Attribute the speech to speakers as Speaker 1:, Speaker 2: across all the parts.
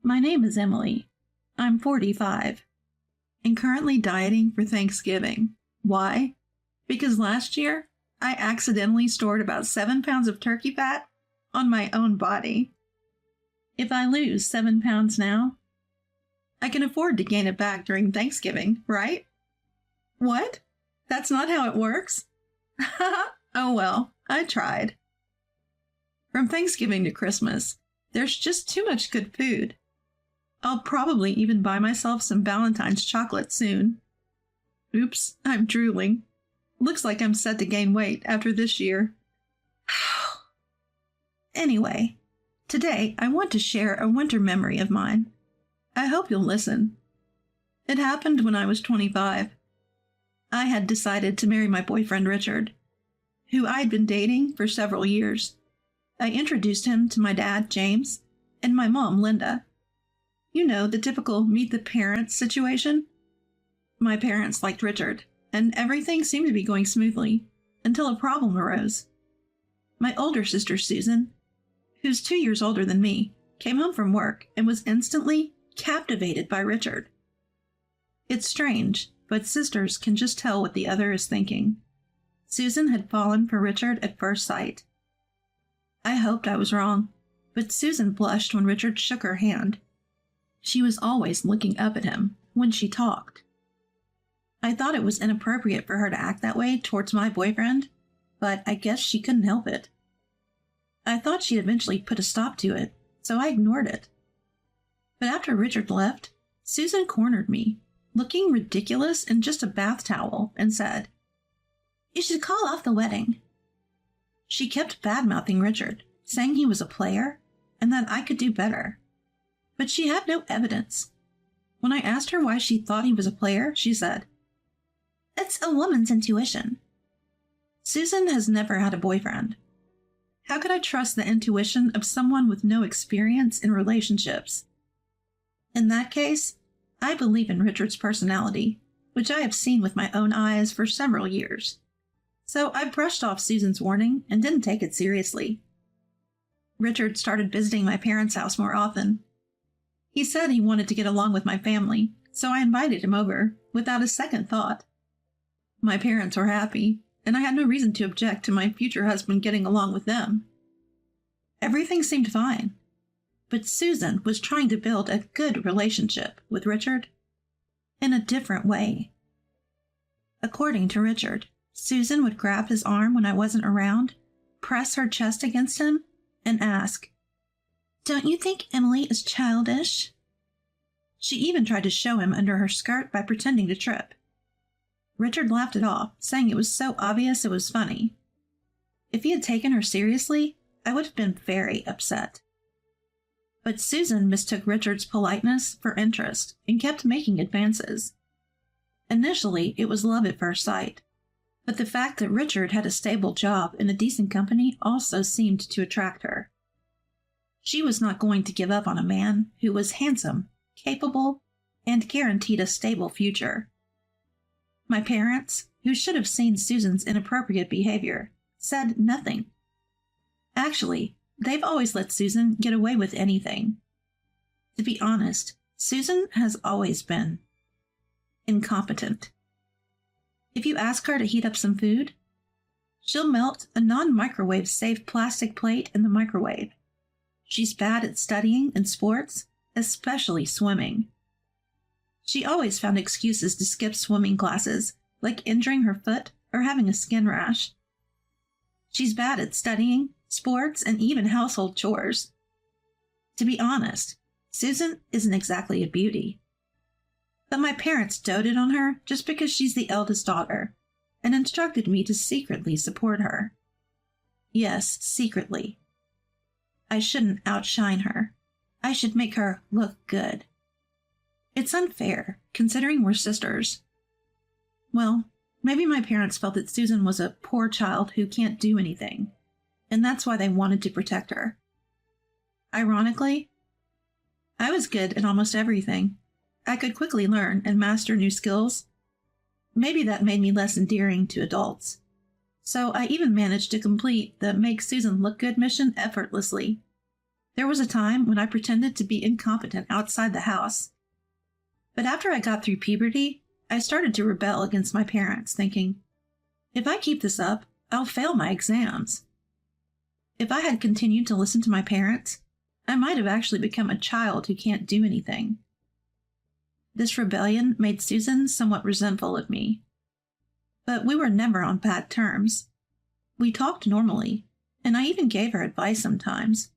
Speaker 1: My name is Emily. I'm 45 and currently dieting for Thanksgiving. Why? Because last year, I accidentally stored about 7 pounds of turkey fat on my own body. If I lose 7 pounds now, I can afford to gain it back during Thanksgiving, right? What? That's not how it works? Oh well, I tried. From Thanksgiving to Christmas, there's just too much good food. I'll probably even buy myself some Valentine's chocolate soon. Oops, I'm drooling. Looks like I'm set to gain weight after this year. Anyway, today I want to share a winter memory of mine. I hope you'll listen. It happened when I was 25. I had decided to marry my boyfriend Richard, who I'd been dating for several years. I introduced him to my dad, James, and my mom, Linda. You know, the typical meet the parents situation. My parents liked Richard, and everything seemed to be going smoothly until a problem arose. My older sister, Susan, who's 2 years older than me, came home from work and was instantly captivated by Richard. It's strange, but sisters can just tell what the other is thinking. Susan had fallen for Richard at first sight. I hoped I was wrong, but Susan blushed when Richard shook her hand. She was always looking up at him when she talked. I thought it was inappropriate for her to act that way towards my boyfriend, but I guess she couldn't help it. I thought she'd eventually put a stop to it, so I ignored it. But after Richard left, Susan cornered me, looking ridiculous in just a bath towel, and said, "You should call off the wedding." She kept bad-mouthing Richard, saying he was a player and that I could do better. But she had no evidence. When I asked her why she thought he was a player, she said, "It's a woman's intuition." Susan has never had a boyfriend. How could I trust the intuition of someone with no experience in relationships? In that case, I believe in Richard's personality, which I have seen with my own eyes for several years. So I brushed off Susan's warning and didn't take it seriously. Richard started visiting my parents' house more often. He said he wanted to get along with my family, so I invited him over without a second thought. My parents were happy, and I had no reason to object to my future husband getting along with them. Everything seemed fine, but Susan was trying to build a good relationship with Richard in a different way. According to Richard, Susan would grab his arm when I wasn't around, press her chest against him, and ask, "Don't you think Emily is childish?" She even tried to show him under her skirt by pretending to trip. Richard laughed it off, saying it was so obvious it was funny. If he had taken her seriously, I would have been very upset. But Susan mistook Richard's politeness for interest and kept making advances. Initially, it was love at first sight, but the fact that Richard had a stable job in a decent company also seemed to attract her. She was not going to give up on a man who was handsome, capable, and guaranteed a stable future. My parents, who should have seen Susan's inappropriate behavior, said nothing. Actually, they've always let Susan get away with anything. To be honest, Susan has always been incompetent. If you ask her to heat up some food, she'll melt a non-microwave safe plastic plate in the microwave. She's bad at studying and sports, especially swimming. She always found excuses to skip swimming classes, like injuring her foot or having a skin rash. She's bad at studying, sports, and even household chores. To be honest, Susan isn't exactly a beauty. But my parents doted on her just because she's the eldest daughter, and instructed me to secretly support her. Yes, secretly. I shouldn't outshine her. I should make her look good. It's unfair, considering we're sisters. Well, maybe my parents felt that Susan was a poor child who can't do anything, and that's why they wanted to protect her. Ironically, I was good at almost everything. I could quickly learn and master new skills. Maybe that made me less endearing to adults. So I even managed to complete the Make Susan Look Good mission effortlessly. There was a time when I pretended to be incompetent outside the house. But after I got through puberty, I started to rebel against my parents, thinking, if I keep this up, I'll fail my exams. If I had continued to listen to my parents, I might have actually become a child who can't do anything. This rebellion made Susan somewhat resentful of me. But we were never on bad terms. We talked normally, and I even gave her advice sometimes.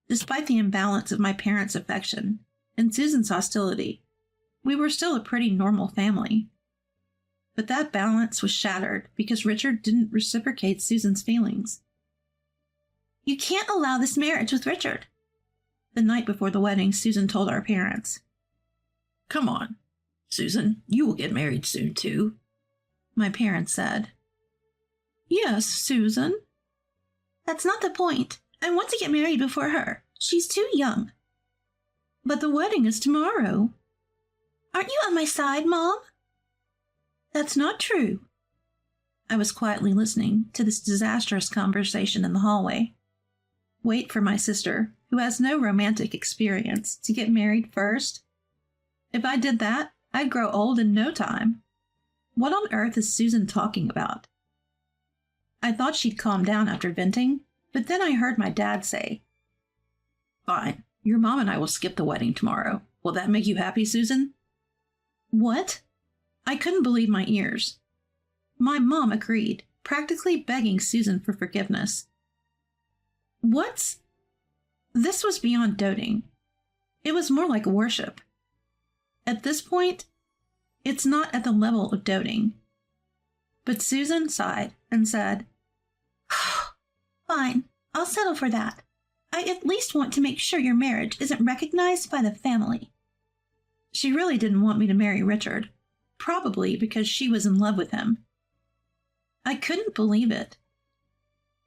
Speaker 1: Despite the imbalance of my parents' affection and Susan's hostility, we were still a pretty normal family. But that balance was shattered because Richard didn't reciprocate Susan's feelings. You can't allow this marriage with Richard. The night before the wedding, Susan told our parents.
Speaker 2: Come on, Susan, you will get married soon, too.
Speaker 1: My parents said. Yes, Susan. That's not the point. I want to get married before her. She's too young. But the wedding is tomorrow. Aren't you on my side, Mom? That's not true. I was quietly listening to this disastrous conversation in the hallway. Wait for my sister, who has no romantic experience, to get married first? If I did that, I'd grow old in no time. What on earth is Susan talking about? I thought she'd calm down after venting, but then I heard my dad say,
Speaker 2: Fine, your mom and I will skip the wedding tomorrow. Will that make you happy, Susan?
Speaker 1: What? I couldn't believe my ears. My mom agreed, practically begging Susan for forgiveness. This was beyond doting. It was more like worship. At this point, it's not at the level of doting. But Susan sighed and said, Fine, I'll settle for that. I at least want to make sure your marriage isn't recognized by the family. She really didn't want me to marry Richard, probably because she was in love with him. I couldn't believe it.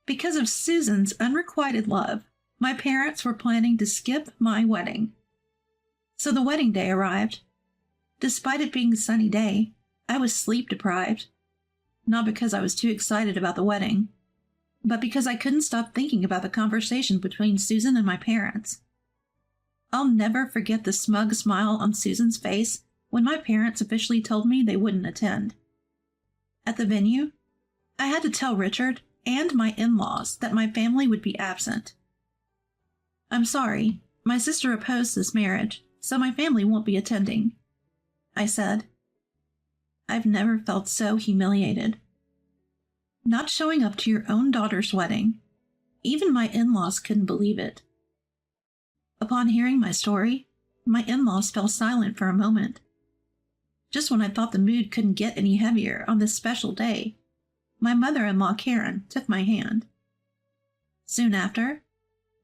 Speaker 1: Because of Susan's unrequited love, my parents were planning to skip my wedding. So the wedding day arrived. Despite it being a sunny day, I was sleep deprived. Not because I was too excited about the wedding, but because I couldn't stop thinking about the conversation between Susan and my parents. I'll never forget the smug smile on Susan's face when my parents officially told me they wouldn't attend. At the venue, I had to tell Richard and my in-laws that my family would be absent. I'm sorry, my sister opposed this marriage, so my family won't be attending, I said. I've never felt so humiliated. Not showing up to your own daughter's wedding. Even my in-laws couldn't believe it. Upon hearing my story, my in-laws fell silent for a moment. Just when I thought the mood couldn't get any heavier on this special day, my mother-in-law Karen took my hand. Soon after,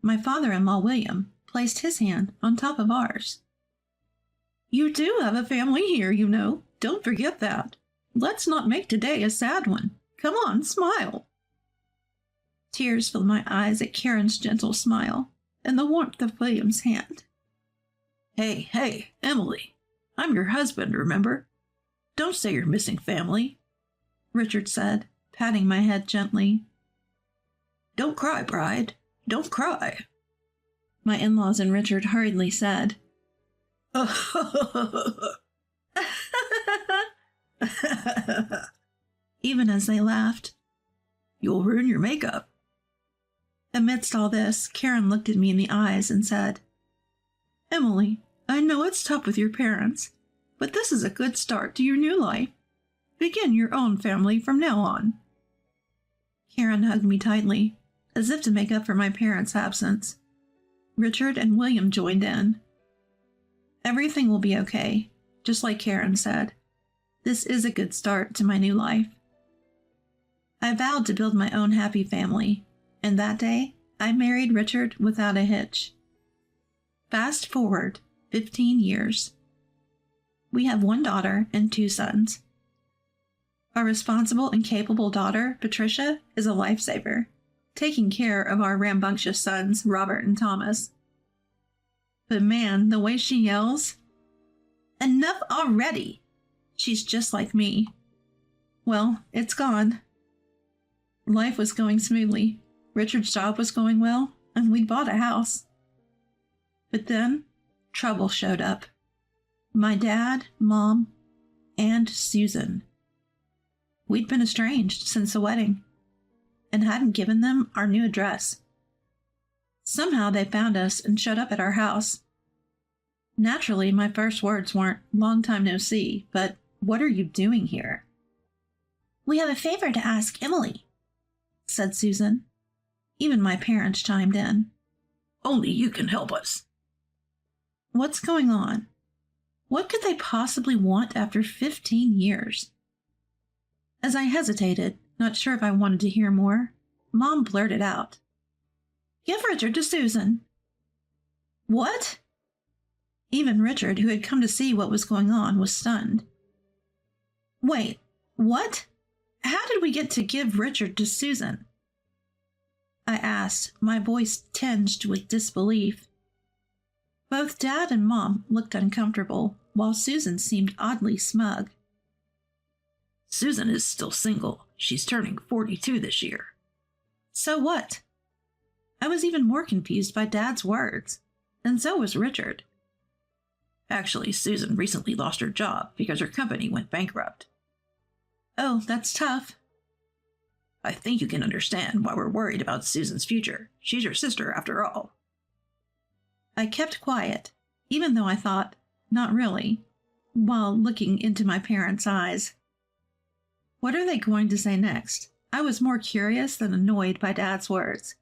Speaker 1: my father-in-law William placed his hand on top of ours. You do have a family here, you know. Don't forget that. Let's not make today a sad one. Come on, smile. Tears filled my eyes at Karen's gentle smile and the warmth of William's hand.
Speaker 2: Hey, Emily. I'm your husband, remember? Don't say you're missing family,
Speaker 1: Richard said, patting my head gently.
Speaker 2: Don't cry, bride. Don't cry,
Speaker 1: my in-laws and Richard hurriedly said. Even as they laughed.
Speaker 2: You'll ruin your makeup.
Speaker 1: Amidst all this, Karen looked at me in the eyes and said, Emily, I know it's tough with your parents, but this is a good start to your new life. Begin your own family from now on. Karen hugged me tightly, as if to make up for my parents' absence. Richard and William joined in. Everything will be okay, just like Karen said. This is a good start to my new life. I vowed to build my own happy family, and that day, I married Richard without a hitch. Fast forward 15 years. We have one daughter and 2 sons. Our responsible and capable daughter, Patricia, is a lifesaver, taking care of our rambunctious sons, Robert and Thomas. But man, the way she yells, "Enough already!" She's just like me. Well, it's gone. Life was going smoothly. Richard's job was going well, and we'd bought a house. But then trouble showed up. My dad, Mom, and Susan. We'd been estranged since the wedding and hadn't given them our new address. Somehow they found us and showed up at our house. Naturally, my first words weren't "long time no see," but "what are you doing here?" "We have a favor to ask Emily," said Susan. Even my parents chimed in.
Speaker 2: "Only you can help us."
Speaker 1: What's going on? What could they possibly want after 15 years? As I hesitated, not sure if I wanted to hear more, Mom blurted out, "Give Richard to Susan." What? Even Richard, who had come to see what was going on, was stunned. Wait, what? How did we get to give Richard to Susan? I asked, my voice tinged with disbelief. Both Dad and Mom looked uncomfortable, while Susan seemed oddly smug.
Speaker 2: "Susan is still single. She's turning 42 this year."
Speaker 1: So what? I was even more confused by Dad's words, and so was Richard.
Speaker 2: "Actually, Susan recently lost her job because her company went bankrupt."
Speaker 1: Oh, that's tough.
Speaker 2: "I think you can understand why we're worried about Susan's future. She's your sister, after all."
Speaker 1: I kept quiet, even though I thought, not really, while looking into my parents' eyes. What are they going to say next? I was more curious than annoyed by Dad's words,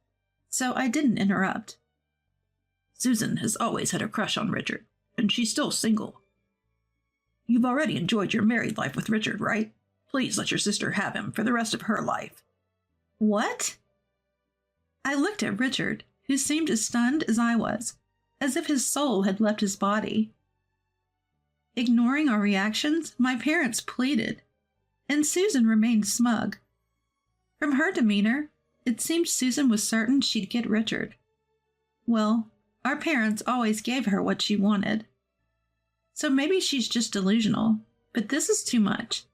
Speaker 1: so I didn't interrupt.
Speaker 2: "Susan has always had a crush on Richard, and she's still single. You've already enjoyed your married life with Richard, right? Please let your sister have him for the rest of her life."
Speaker 1: What? I looked at Richard, who seemed as stunned as I was, as if his soul had left his body. Ignoring our reactions, my parents pleaded, and Susan remained smug. From her demeanor, it seemed Susan was certain she'd get Richard. Well, our parents always gave her what she wanted. So maybe she's just delusional, but this is too much.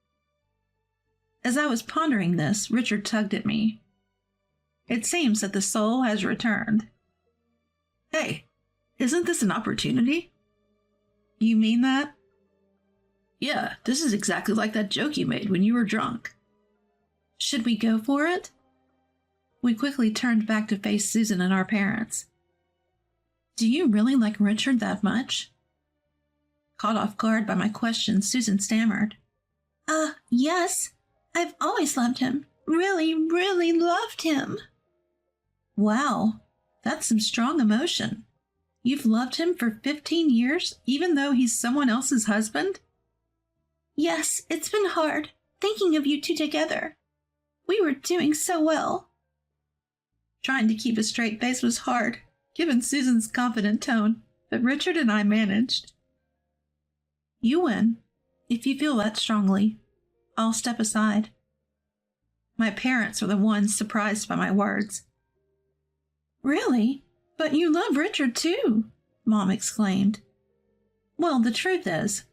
Speaker 1: As I was pondering this, Richard tugged at me. It seems that the soul has returned.
Speaker 2: "Hey, isn't this an opportunity?"
Speaker 1: You mean that?
Speaker 2: "Yeah, this is exactly like that joke you made when you were drunk."
Speaker 1: Should we go for it? We quickly turned back to face Susan and our parents. Do you really like Richard that much? Caught off guard by my question, Susan stammered. Yes. I've always loved him. Really, really loved him. Wow, that's some strong emotion. You've loved him for 15 years, even though he's someone else's husband? Yes, it's been hard, thinking of you two together. We were doing so well. Trying to keep a straight face was hard, given Susan's confident tone, but Richard and I managed. You win, if you feel that strongly. I'll step aside. My parents were the ones surprised by my words. Really? But you love Richard too, Mom exclaimed. Well, the truth is,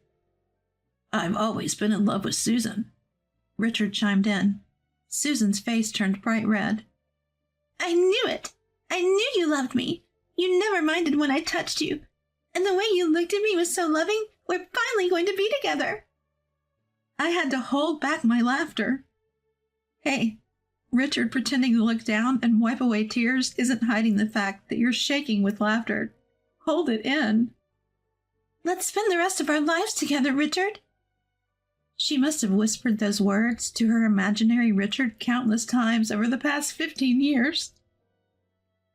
Speaker 2: "I've always been in love with Susan,"
Speaker 1: Richard chimed in. Susan's face turned bright red. I knew it! I knew you loved me. You never minded when I touched you. And the way you looked at me was so loving. We're finally going to be together. I had to hold back my laughter. Hey, Richard pretending to look down and wipe away tears isn't hiding the fact that you're shaking with laughter. Hold it in. Let's spend the rest of our lives together, Richard. She must have whispered those words to her imaginary Richard countless times over the past 15 years.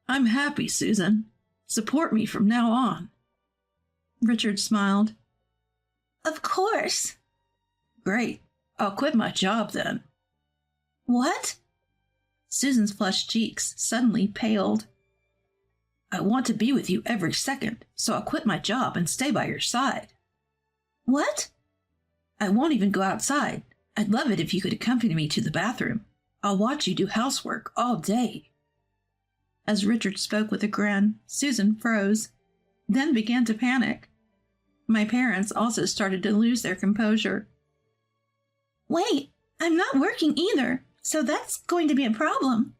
Speaker 2: "I'm happy, Susan. Support me from now on."
Speaker 1: Richard smiled. Of course.
Speaker 2: "Great. I'll quit my job then."
Speaker 1: What? Susan's flushed cheeks suddenly paled.
Speaker 2: "I want to be with you every second, so I'll quit my job and stay by your side."
Speaker 1: What?
Speaker 2: "I won't even go outside. I'd love it if you could accompany me to the bathroom. I'll watch you do housework all day."
Speaker 1: As Richard spoke with a grin, Susan froze, then began to panic. My parents also started to lose their composure. Wait, I'm not working either, so that's going to be a problem.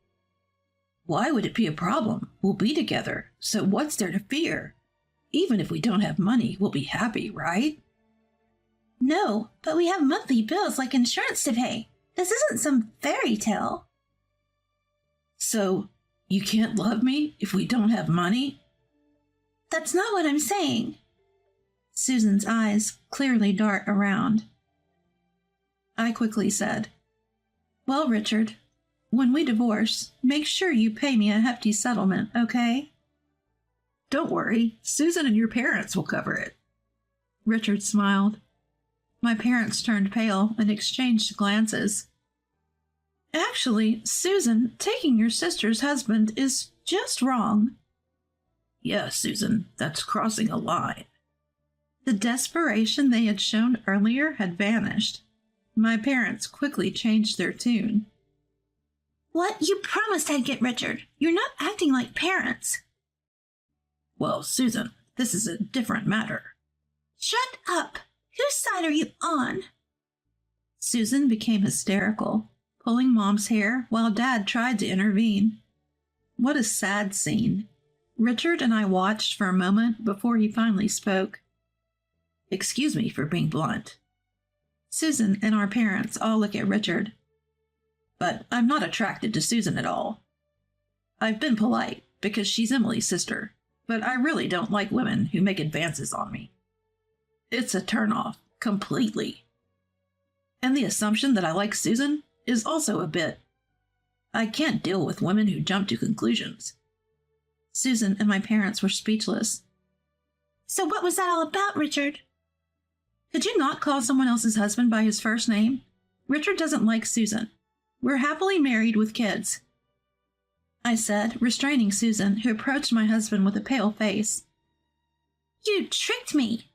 Speaker 2: Why would it be a problem? We'll be together, so what's there to fear? Even if we don't have money, we'll be happy, right?
Speaker 1: No, but we have monthly bills like insurance to pay. This isn't some fairy tale.
Speaker 2: So, you can't love me if we don't have money?
Speaker 1: That's not what I'm saying. Susan's eyes clearly dart around. I quickly said, Well, Richard, when we divorce, make sure you pay me a hefty settlement, okay?
Speaker 2: Don't worry, Susan and your parents will cover it.
Speaker 1: Richard smiled. My parents turned pale and exchanged glances. Actually, Susan, taking your sister's husband is just wrong.
Speaker 2: Yes, Susan, that's crossing a line.
Speaker 1: The desperation they had shown earlier had vanished. My parents quickly changed their tune. What? You promised I'd get Richard. You're not acting like parents.
Speaker 2: Well, Susan, this is a different matter.
Speaker 1: Shut up! Whose side are you on? Susan became hysterical, pulling Mom's hair while Dad tried to intervene. What a sad scene. Richard and I watched for a moment before he finally spoke.
Speaker 2: Excuse me for being blunt.
Speaker 1: Susan and our parents all look at Richard.
Speaker 2: But I'm not attracted to Susan at all. I've been polite because she's Emily's sister, but I really don't like women who make advances on me. It's a turnoff, completely. And the assumption that I like Susan is also a bit. I can't deal with women who jump to conclusions.
Speaker 1: Susan and my parents were speechless. So what was that all about, Richard? Could you not call someone else's husband by his first name? Richard doesn't like Susan. We're happily married with kids, I said, restraining Susan, who approached my husband with a pale face. You tricked me.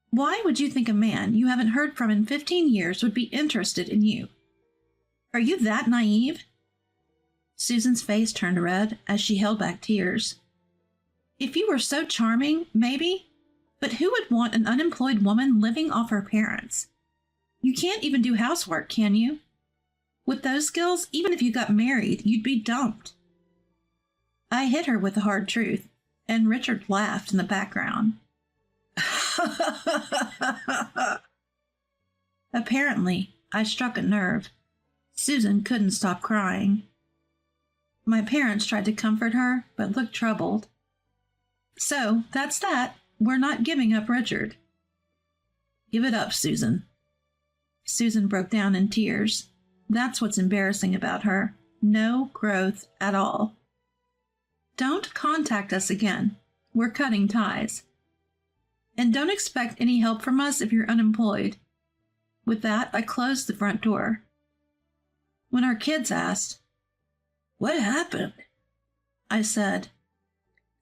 Speaker 1: Why would you think a man you haven't heard from in 15 years would be interested in you? Are you that naive? Susan's face turned red as she held back tears. If you were so charming, maybe, but who would want an unemployed woman living off her parents? You can't even do housework, can you? With those skills, even if you got married, you'd be dumped. I hit her with the hard truth, and Richard laughed in the background. Apparently, I struck a nerve. Susan couldn't stop crying. My parents tried to comfort her, but looked troubled. So, that's that. We're not giving up Richard.
Speaker 2: Give it up, Susan.
Speaker 1: Susan broke down in tears. That's what's embarrassing about her. No growth at all. Don't contact us again. We're cutting ties. And don't expect any help from us if you're unemployed. With that, I closed the front door. When our kids asked, "What happened?" I said,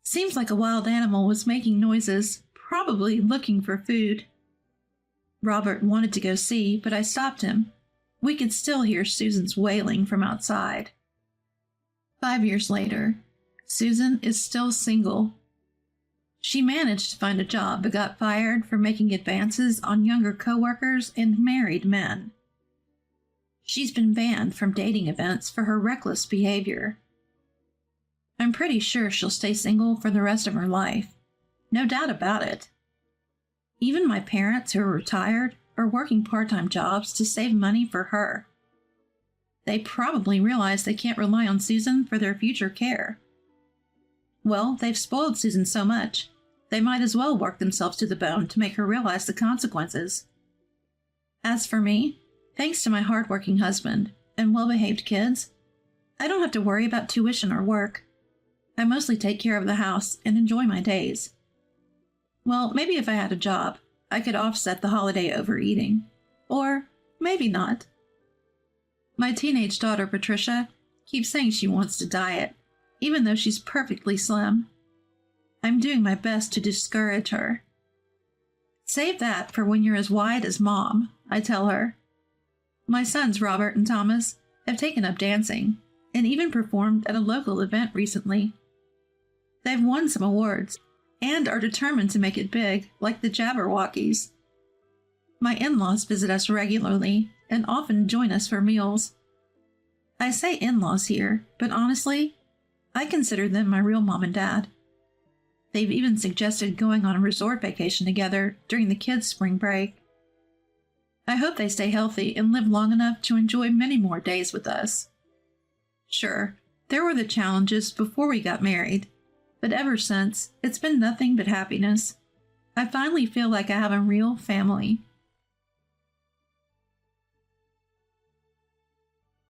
Speaker 1: "Seems like a wild animal was making noises, probably looking for food." Robert wanted to go see, but I stopped him. We could still hear Susan's wailing from outside. 5 years later, Susan is still single. She managed to find a job but got fired for making advances on younger coworkers and married men. She's been banned from dating events for her reckless behavior. I'm pretty sure she'll stay single for the rest of her life. No doubt about it. Even my parents, who are retired, are working part-time jobs to save money for her. They probably realize they can't rely on Susan for their future care. Well, they've spoiled Susan so much, they might as well work themselves to the bone to make her realize the consequences. As for me, thanks to my hard-working husband and well-behaved kids, I don't have to worry about tuition or work. I mostly take care of the house and enjoy my days. Well, maybe if I had a job, I could offset the holiday overeating. Or maybe not. My teenage daughter, Patricia, keeps saying she wants to diet, even though she's perfectly slim. I'm doing my best to discourage her. Save that for when you're as wide as Mom, I tell her. My sons, Robert and Thomas, have taken up dancing, and even performed at a local event recently. They've won some awards, and are determined to make it big, like the Jabberwockies. My in-laws visit us regularly, and often join us for meals. I say in-laws here, but honestly, I consider them my real mom and dad. They've even suggested going on a resort vacation together during the kids' spring break. I hope they stay healthy and live long enough to enjoy many more days with us. Sure, there were the challenges before we got married, but ever since, it's been nothing but happiness. I finally feel like I have a real family,